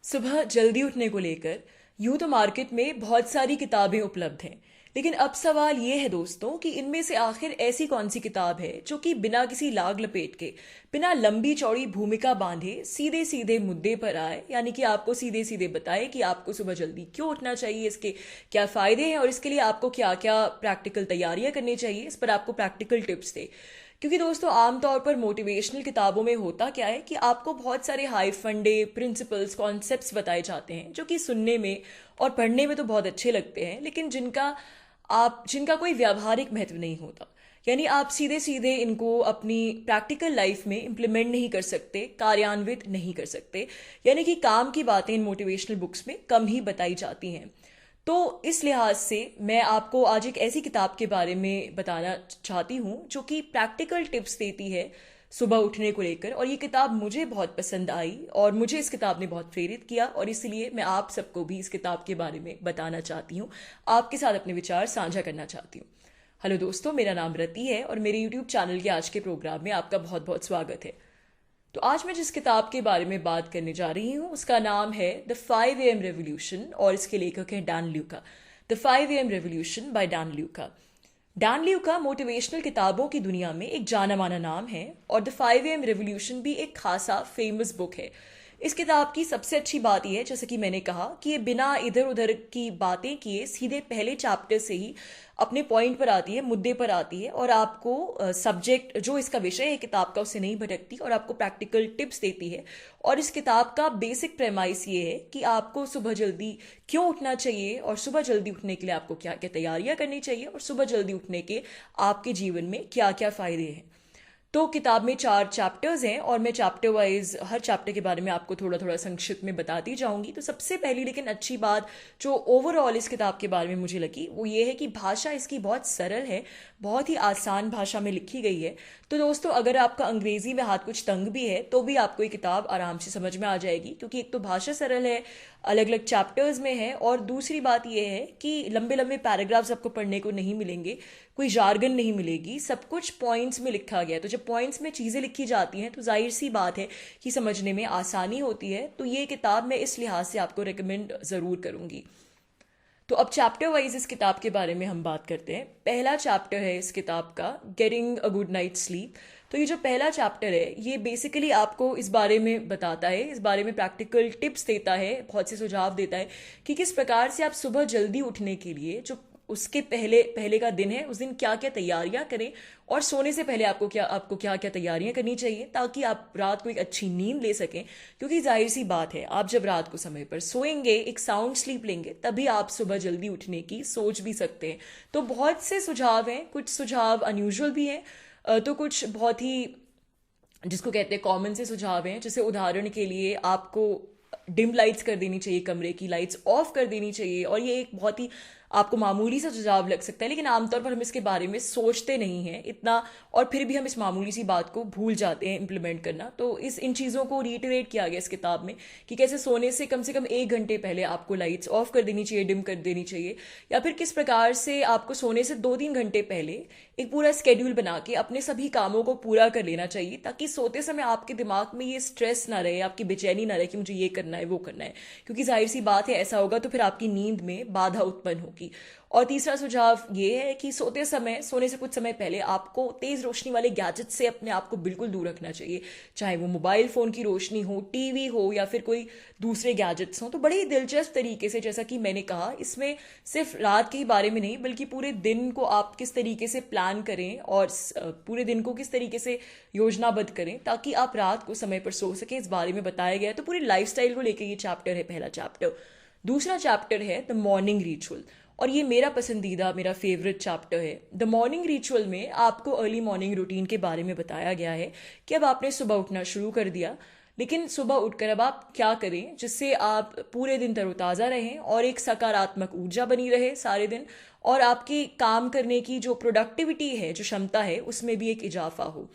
सुबह जल्दी उठने को लेकर यूं तो मार्केट में बहुत सारी किताबें उपलब्ध हैं। लेकिन अब सवाल ये है दोस्तों कि इनमें से आखिर ऐसी कौन सी किताब है जो कि बिना किसी लाग लपेट के, बिना लंबी चौड़ी भूमिका बांधे सीधे सीधे मुद्दे पर आए, यानी कि आपको सीधे सीधे बताए कि आपको सुबह जल्दी क्यों उठना चाहिए, इसके क्या फायदे हैं और इसके लिए आपको क्या क्या प्रैक्टिकल तैयारियां करनी चाहिए, इस पर आपको प्रैक्टिकल टिप्स दे। क्योंकि दोस्तों आमतौर पर मोटिवेशनल किताबों में होता क्या है कि आपको बहुत सारे हाई फंडे प्रिंसिपल्स कॉन्सेप्ट्स बताए जाते हैं जो कि सुनने में और पढ़ने में तो बहुत अच्छे लगते हैं, लेकिन जिनका कोई व्यावहारिक महत्व नहीं होता। यानी आप सीधे सीधे इनको अपनी प्रैक्टिकल लाइफ में इम्प्लीमेंट नहीं कर सकते, कार्यान्वित नहीं कर सकते। यानी कि काम की बातें इन मोटिवेशनल बुक्स में कम ही बताई जाती हैं। तो इस लिहाज से मैं आपको आज एक ऐसी किताब के बारे में बताना चाहती हूँ जो कि प्रैक्टिकल टिप्स देती है सुबह उठने को लेकर। और ये किताब मुझे बहुत पसंद आई और मुझे इस किताब ने बहुत प्रेरित किया, और इसलिए मैं आप सबको भी इस किताब के बारे में बताना चाहती हूँ, आपके साथ अपने विचार साझा करना चाहती हूँ। हेलो दोस्तों, मेरा नाम रति है और मेरे यूट्यूब चैनल के आज के प्रोग्राम में आपका बहुत बहुत स्वागत है। तो आज मैं जिस किताब के बारे में बात करने जा रही हूँ उसका नाम है द 5 AM रेवोल्यूशन और इसके लेखक हैं Dan Luca. The 5 AM revolution by Dan Luca. Dan Luca motivational किताबों की दुनिया में एक जाना माना नाम है और द 5 AM रेवोल्यूशन भी एक खासा फेमस बुक है। इस किताब की सबसे अच्छी बात यह है, जैसे कि मैंने कहा, कि ये बिना इधर उधर की बातें किए सीधे पहले चैप्टर से ही अपने पॉइंट पर आती है, मुद्दे पर आती है, और आपको सब्जेक्ट जो इसका विषय है किताब का उससे नहीं भटकती और आपको प्रैक्टिकल टिप्स देती है। और इस किताब का बेसिक प्रेमाइस ये है कि आपको सुबह जल्दी क्यों उठना चाहिए और सुबह जल्दी उठने के लिए आपको क्या क्या तैयारियां करनी चाहिए और सुबह जल्दी उठने के आपके जीवन में क्या क्या फायदे हैं। तो किताब में 4 चैप्टर्स हैं और मैं चैप्टर वाइज हर चैप्टर के बारे में आपको थोड़ा थोड़ा संक्षिप्त में बताती जाऊंगी। तो सबसे पहली लेकिन अच्छी बात जो ओवरऑल इस किताब के बारे में मुझे लगी वो ये है कि भाषा इसकी बहुत सरल है, बहुत ही आसान भाषा में लिखी गई है। तो दोस्तों अगर आपका अंग्रेजी में हाथ कुछ तंग भी है तो भी आपको ये किताब आराम से समझ में आ जाएगी, क्योंकि एक तो भाषा सरल है, अलग अलग चैप्टर्स में है, और दूसरी बात यह है कि लंबे लंबे पैराग्राफ्स आपको पढ़ने को नहीं मिलेंगे, कोई जार्गन नहीं मिलेगी, सब कुछ पॉइंट्स में लिखा गया है। तो जब पॉइंट्स में चीज़ें लिखी जाती हैं तो जाहिर सी बात है कि समझने में आसानी होती है। तो ये किताब मैं इस लिहाज से आपको रिकमेंड ज़रूर करूँगी। तो अब चैप्टर वाइज इस किताब के बारे में हम बात करते हैं। पहला चैप्टर है इस किताब का getting a good night sleep. तो ये जो पहला चैप्टर है ये बेसिकली आपको इस बारे में बताता है, इस बारे में प्रैक्टिकल टिप्स देता है, बहुत से सुझाव देता है कि किस प्रकार से आप सुबह जल्दी उठने के लिए जो उसके पहले पहले का दिन है उस दिन क्या क्या तैयारियां करें, और सोने से पहले आपको क्या क्या तैयारियां करनी चाहिए ताकि आप रात को एक अच्छी नींद ले सकें। क्योंकि जाहिर सी बात है, आप जब रात को समय पर सोएंगे, एक साउंड स्लीप लेंगे, तभी आप सुबह जल्दी उठने की सोच भी सकते हैं। तो बहुत से सुझाव हैं, कुछ सुझाव अनयूजुअल भी हैं, तो कुछ बहुत ही जिसको कहते हैं कॉमन से सुझाव हैं। जैसे उदाहरण के लिए आपको डिम लाइट्स कर देनी चाहिए, कमरे की लाइट्स ऑफ कर देनी चाहिए, और ये एक बहुत ही आपको मामूली सा सुझाव लग सकता है, लेकिन आमतौर पर हम इसके बारे में सोचते नहीं हैं इतना, और फिर भी हम इस मामूली सी बात को भूल जाते हैं इम्प्लीमेंट करना। तो इन चीज़ों को रिइटरेट किया गया इस किताब में कि कैसे सोने से कम 1 घंटे पहले आपको लाइट्स ऑफ कर देनी चाहिए, डिम कर देनी चाहिए, या फिर किस प्रकार से आपको सोने से 2-3 घंटे पहले एक पूरा स्केड्यूल बना के अपने सभी कामों को पूरा कर लेना चाहिए, ताकि सोते समय आपके दिमाग में ये स्ट्रेस ना रहे, आपकी बेचैनी ना रहे कि मुझे ये करना है वो करना है। क्योंकि जाहिर सी बात है ऐसा होगा तो फिर आपकी नींद में बाधा उत्पन्न होगी। और तीसरा सुझाव ये है कि सोने से कुछ समय पहले आपको तेज रोशनी वाले गैजेट से अपने आप को बिल्कुल दूर रखना चाहिए, चाहे वो मोबाइल फोन की रोशनी हो, टीवी हो, या फिर कोई दूसरे गैजेट्स हो। तो बड़े ही दिलचस्प तरीके से, जैसा कि मैंने कहा, इसमें सिर्फ रात के ही बारे में नहीं बल्कि पूरे दिन को आप किस तरीके से प्लान करें और पूरे दिन को किस तरीके से योजनाबद्ध करें ताकि आप रात को समय पर सो सके, इस बारे में बताया गया है। तो पूरी लाइफस्टाइल को लेकर ये चैप्टर है, पहला चैप्टर। दूसरा चैप्टर है द मॉर्निंग रिचुअल, और ये मेरा पसंदीदा, मेरा फेवरेट चैप्टर है। द मॉर्निंग रिचुअल में आपको अर्ली मॉर्निंग रूटीन के बारे में बताया गया है कि अब आपने सुबह उठना शुरू कर दिया, लेकिन सुबह उठकर अब आप क्या करें जिससे आप पूरे दिन तरोताज़ा रहें और एक सकारात्मक ऊर्जा बनी रहे सारे दिन, और आपकी काम करने की जो प्रोडक्टिविटी है, जो क्षमता है, उसमें भी एक इजाफा हो।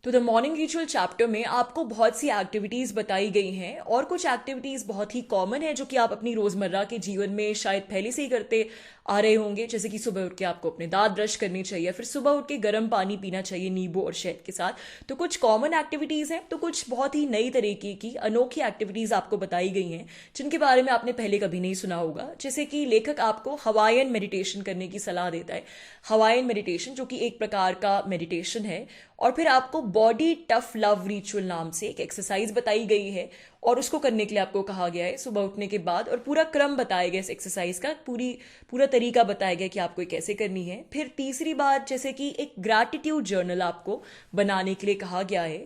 तो द मॉर्निंग रिचुअल चैप्टर में आपको बहुत सी एक्टिविटीज़ बताई गई हैं और कुछ एक्टिविटीज़ बहुत ही कॉमन है जो कि आप अपनी रोज़मर्रा के जीवन में शायद पहले से ही करते आ रहे होंगे, जैसे कि सुबह उठ के आपको अपने दांत ब्रश करनी चाहिए, फिर सुबह उठ के गर्म पानी पीना चाहिए नींबू और शहद के साथ। तो कुछ कॉमन एक्टिविटीज़ हैं, तो कुछ बहुत ही नई तरीके की अनोखी एक्टिविटीज़ आपको बताई गई हैं जिनके बारे में आपने पहले कभी नहीं सुना होगा। जैसे कि लेखक आपको हवाईयन मेडिटेशन करने की सलाह देता है, हवाईयन मेडिटेशन जो कि एक प्रकार का मेडिटेशन है। और फिर आपको बॉडी टफ लव रिचुअल नाम से एक एक्सरसाइज बताई गई है और उसको करने के लिए आपको कहा गया है सुबह उठने के बाद, और पूरा क्रम बताया गया इस एक्सरसाइज का, पूरा तरीका बताया गया कि आपको ये कैसे करनी है। फिर तीसरी बात, जैसे कि एक ग्रैटिट्यूड जर्नल आपको बनाने के लिए कहा गया है।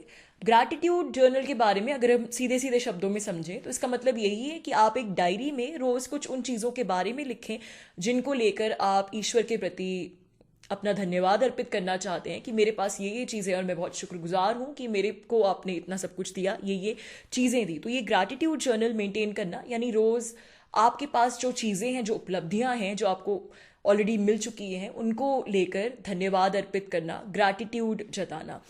ग्रैटिट्यूड जर्नल के बारे में अगर हम सीधे सीधे शब्दों में समझें तो इसका मतलब यही है कि आप एक डायरी में रोज कुछ उन चीज़ों के बारे में लिखें जिनको लेकर आप ईश्वर के प्रति अपना धन्यवाद अर्पित करना चाहते हैं कि मेरे पास ये चीज़ें और मैं बहुत शुक्रगुजार हूँ कि मेरे को आपने इतना सब कुछ दिया, ये चीज़ें दी। तो ये ग्रैटिट्यूड जर्नल मेंटेन करना, यानी रोज़ आपके पास जो चीज़ें हैं, जो उपलब्धियां हैं, जो आपको ऑलरेडी मिल चुकी हैं, उनको लेकर धन्यवाद अर्पित करना, ग्रैटिट्यूड जताना।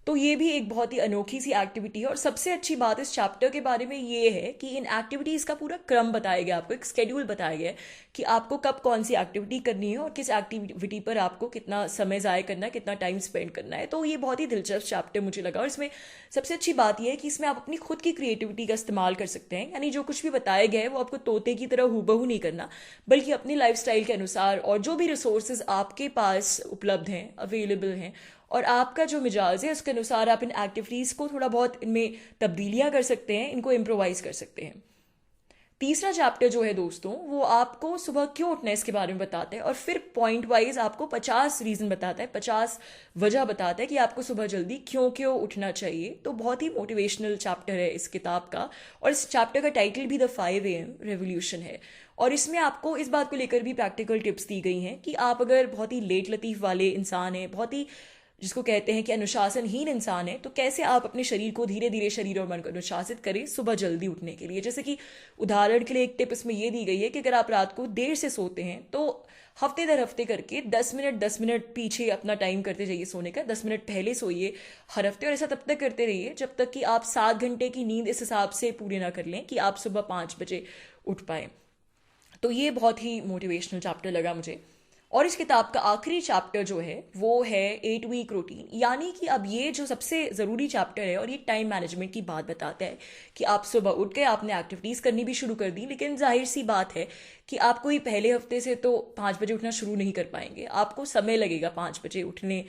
तो ये भी एक बहुत ही अनोखी सी एक्टिविटी है। और सबसे अच्छी बात इस चैप्टर के बारे में ये है कि इन एक्टिविटीज़ का पूरा क्रम बताया गया, आपको एक स्केड्यूल बताया गया है कि आपको कब कौन सी एक्टिविटी करनी है और किस एक्टिविटी पर आपको कितना समय ज़ाय करना है, कितना टाइम स्पेंड करना है। तो ये बहुत ही दिलचस्प चैप्टर मुझे लगा। और इसमें सबसे अच्छी बात यह है कि इसमें आप अपनी खुद की क्रिएटिविटी का इस्तेमाल कर सकते हैं, यानी जो कुछ भी बताया गया है वो आपको तोते की तरह हूबहू नहीं करना, बल्कि अपनी लाइफस्टाइल के अनुसार और जो भी रिसोर्सेज आपके पास उपलब्ध हैं, अवेलेबल हैं, और आपका जो मिजाज है उसके अनुसार आप इन एक्टिविटीज़ को थोड़ा बहुत इनमें तब्दीलियां कर सकते हैं, इनको इम्प्रोवाइज कर सकते हैं। तीसरा चैप्टर जो है दोस्तों, वो आपको सुबह क्यों उठना है इसके बारे में बताता है और फिर पॉइंट वाइज आपको 50 रीज़न बताता है, 50 वजह बताता है कि आपको सुबह जल्दी क्यों क्यों उठना चाहिए। तो बहुत ही मोटिवेशनल चैप्टर है इस किताब का। और इस चैप्टर का टाइटल भी द 5 AM रेवोल्यूशन है। और इसमें आपको इस बात को लेकर भी प्रैक्टिकल टिप्स दी गई हैं कि आप अगर बहुत ही लेट लतीफ़ वाले इंसान हैं, बहुत ही जिसको कहते हैं कि अनुशासनहीन इंसान है, तो कैसे आप अपने शरीर को धीरे धीरे, शरीर और मन को अनुशासित करें सुबह जल्दी उठने के लिए। जैसे कि उदाहरण के लिए एक टिप इसमें ये दी गई है कि अगर आप रात को देर से सोते हैं तो हफ्ते दर हफ्ते करके 10 मिनट पीछे अपना टाइम करते जाइए सोने का, 10 मिनट पहले सोइए हर हफ्ते। और ऐसा तब तक करते रहिए जब तक कि आप 7 घंटे की नींद इस हिसाब से पूरी ना कर लें कि आप सुबह 5 बजे उठ पाएं। तो ये बहुत ही मोटिवेशनल चैप्टर लगा मुझे। और इस किताब का आखिरी चैप्टर जो है वो है 8 वीक रूटीन, यानी कि अब ये जो सबसे ज़रूरी चैप्टर है और ये टाइम मैनेजमेंट की बात बताता है कि आप सुबह उठ गए, आपने एक्टिविटीज़ करनी भी शुरू कर दी, लेकिन जाहिर सी बात है कि आपको ही पहले हफ्ते से तो 5 बजे उठना शुरू नहीं कर पाएंगे, आपको समय लगेगा 5 बजे उठने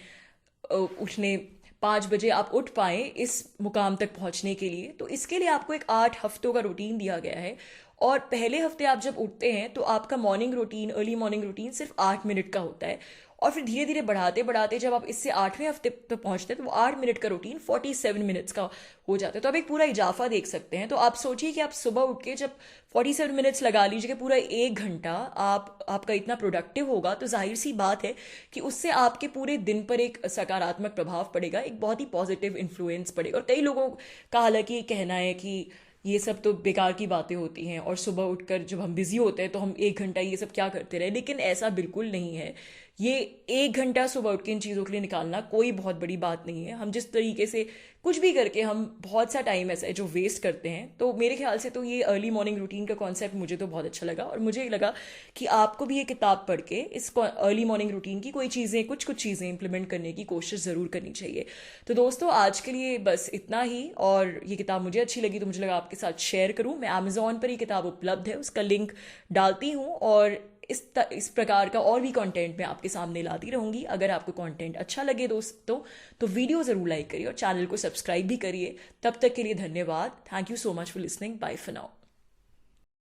5 बजे आप उठ पाए इस मुकाम तक पहुंचने के लिए। तो इसके लिए आपको एक 8 हफ्तों का रूटीन दिया गया है। और पहले हफ्ते आप जब उठते हैं तो आपका morning routine, early morning routine सिर्फ 8 मिनट का होता है। और फिर धीरे धीरे बढ़ाते बढ़ाते जब आप इससे 8वें हफ्ते तक पहुंचते हैं तो वो 8 मिनट का रूटीन 47 मिनट्स का हो जाता है। तो आप एक पूरा इजाफा देख सकते हैं। तो आप सोचिए कि आप सुबह उठ के जब 47 मिनट्स लगा लीजिए कि पूरा 1 घंटा आपका इतना प्रोडक्टिव होगा, तो जाहिर सी बात है कि उससे आपके पूरे दिन पर एक सकारात्मक प्रभाव पड़ेगा, एक बहुत ही पॉजिटिव इन्फ्लुएंस पड़ेगा। और कई लोगों का हालांकि कहना है कि ये सब तो बेकार की बातें होती हैं और सुबह उठकर जब हम बिजी होते हैं तो हम 1 घंटा ये सब क्या करते रहे, लेकिन ऐसा बिल्कुल नहीं है। ये 1 घंटा सुबह उठ के इन चीज़ों के लिए निकालना कोई बहुत बड़ी बात नहीं है। हम जिस तरीके से कुछ भी करके हम बहुत सा टाइम ऐसा है जो वेस्ट करते हैं, तो मेरे ख्याल से तो ये अर्ली मॉर्निंग रूटीन का कॉन्सेप्ट मुझे तो बहुत अच्छा लगा। और मुझे लगा कि आपको भी ये किताब पढ़ के इस अर्ली मॉर्निंग रूटीन की कुछ कुछ चीज़ें इंप्लीमेंट करने की कोशिश ज़रूर करनी चाहिए। तो दोस्तों आज के लिए बस इतना ही। और ये किताब मुझे अच्छी लगी तो मुझे लगा आपके साथ शेयर करूँ। मैं अमेजोन पर ये किताब उपलब्ध है, उसका लिंक डालती हूँ। और इस प्रकार का और भी कंटेंट मैं आपके सामने लाती रहूंगी। अगर आपको कंटेंट अच्छा लगे दोस्तों तो वीडियो ज़रूर लाइक करिए और चैनल को सब्सक्राइब भी करिए। तब तक के लिए धन्यवाद। Thank you so much for listening. Bye for now.